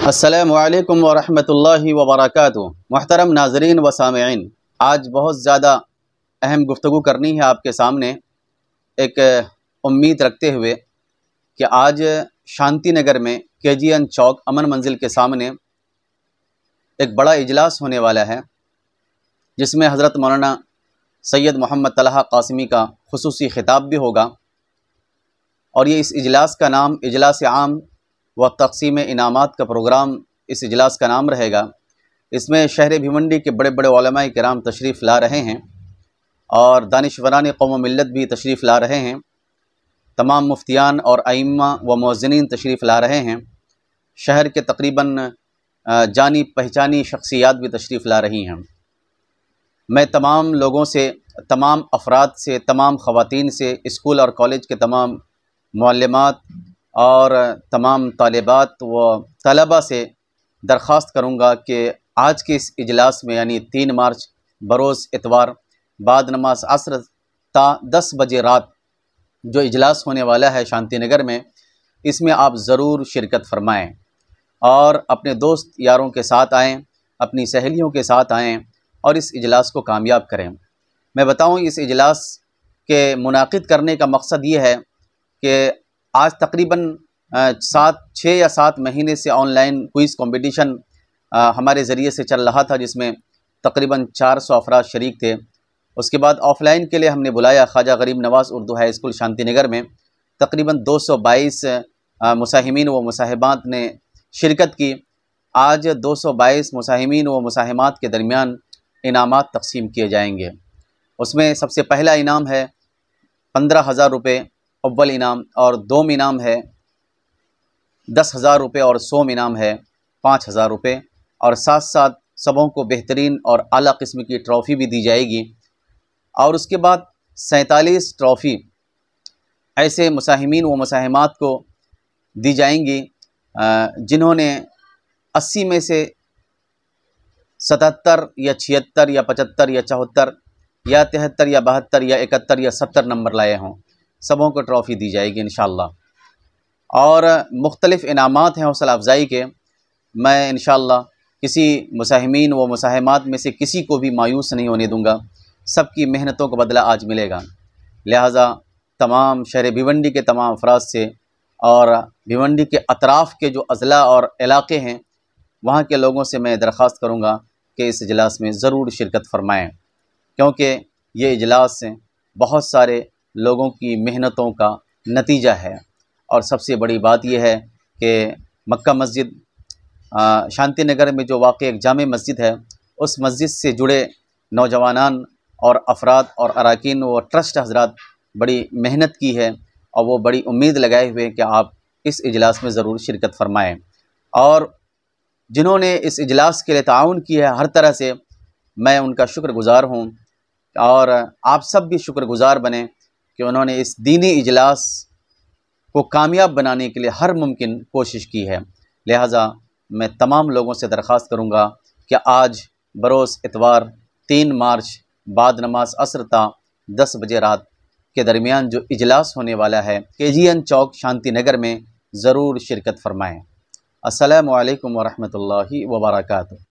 السلام علیکم ورحمۃ اللہ وبرکاتہ۔ محترم ناظرین و سامعین، آج بہت زیادہ اہم گفتگو کرنی ہے آپ کے سامنے، ایک امید رکھتے ہوئے کہ آج شانتی نگر میں KGN چوک امن منزل کے سامنے ایک بڑا اجلاس ہونے والا ہے، جس میں حضرت مولانا سید محمد طلحہ قاسمی کا خصوصی خطاب بھی ہوگا، اور یہ اس اجلاس کا نام اجلاس عام و تقسیم انعامات کا پروگرام اس اجلاس کا نام رہے گا۔ اس میں شہر بھیونڈی کے بڑے بڑے علماء کرام تشریف لا رہے ہیں اور دانشوران قوم و ملت بھی تشریف لا رہے ہیں، تمام مفتیان اور ائمہ و مؤذنین تشریف لا رہے ہیں، شہر کے تقریباً جانی پہچانی شخصیات بھی تشریف لا رہی ہیں۔ میں تمام لوگوں سے، تمام افراد سے، تمام خواتین سے، اسکول اور کالج کے تمام معلمات اور تمام طالبات و طلباء سے درخواست کروں گا کہ آج کے اس اجلاس میں، یعنی 3 مارچ بروز اتوار بعد نماز عصر تا 10 بجے رات جو اجلاس ہونے والا ہے شانتی نگر میں، اس میں آپ ضرور شرکت فرمائیں اور اپنے دوست یاروں کے ساتھ آئیں، اپنی سہیلیوں کے ساتھ آئیں اور اس اجلاس کو کامیاب کریں۔ میں بتاؤں، اس اجلاس کے منعقد کرنے کا مقصد یہ ہے کہ آج تقریباً 6 یا 7 مہینے سے آن لائن کوئز کمپٹیشن ہمارے ذریعے سے چل رہا تھا، جس میں تقریباً 400 افراد شریک تھے۔ اس کے بعد آف لائن کے لیے ہم نے بلایا خواجہ غریب نواز اردو ہائی اسکول شانتی نگر میں، تقریباً 222 مساہمین و مساہمات نے شرکت کی۔ آج 222 مساہمین و مساہمات کے درمیان انعامات تقسیم کیے جائیں گے۔ اس میں سب سے پہلا انعام ہے 15,000 روپے اول انعام، اور دوم انعام ہے 10,000 روپے، اور سوم انعام ہے 5,000 روپے، اور ساتھ ساتھ سبوں کو بہترین اور اعلیٰ قسم کی ٹرافی بھی دی جائے گی۔ اور اس کے بعد 47 ٹرافی ایسے مساہمین و مساہمات کو دی جائیں گی جنہوں نے 80 میں سے 77 یا 76 یا 75 یا 74 یا 73 یا 72 یا 71 یا 70 نمبر لائے ہوں، سبوں کو ٹرافی دی جائے گی انشاءاللہ۔ اور مختلف انعامات ہیں حوصلہ افزائی کے۔ میں انشاءاللہ کسی مساہمین و مساہمات میں سے کسی کو بھی مایوس نہیں ہونے دوں گا، سب کی محنتوں کا بدلہ آج ملے گا۔ لہٰذا تمام شہر بھیونڈی کے تمام افراد سے اور بھیونڈی کے اطراف کے جو اضلاع اور علاقے ہیں، وہاں کے لوگوں سے میں درخواست کروں گا کہ اس اجلاس میں ضرور شرکت فرمائیں، کیونکہ یہ اجلاس بہت سارے لوگوں کی محنتوں کا نتیجہ ہے۔ اور سب سے بڑی بات یہ ہے کہ مکہ مسجد شانتی نگر میں جو واقع ایک جامع مسجد ہے، اس مسجد سے جڑے نوجوانان اور افراد اور اراکین و ٹرسٹ حضرات بڑی محنت کی ہے، اور وہ بڑی امید لگائے ہوئے ہیں کہ آپ اس اجلاس میں ضرور شرکت فرمائیں۔ اور جنہوں نے اس اجلاس کے لیے تعاون کیا ہے ہر طرح سے، میں ان کا شکر گزار ہوں، اور آپ سب بھی شکر گزار بنیں کہ انہوں نے اس دینی اجلاس کو کامیاب بنانے کے لیے ہر ممکن کوشش کی ہے۔ لہٰذا میں تمام لوگوں سے درخواست کروں گا کہ آج بروز اتوار 3 مارچ بعد نماز عصر تا 10 بجے رات کے درمیان جو اجلاس ہونے والا ہے KGN چوک شانتی نگر میں، ضرور شرکت فرمائیں۔ السلام علیکم ورحمۃ اللہ وبرکاتہ۔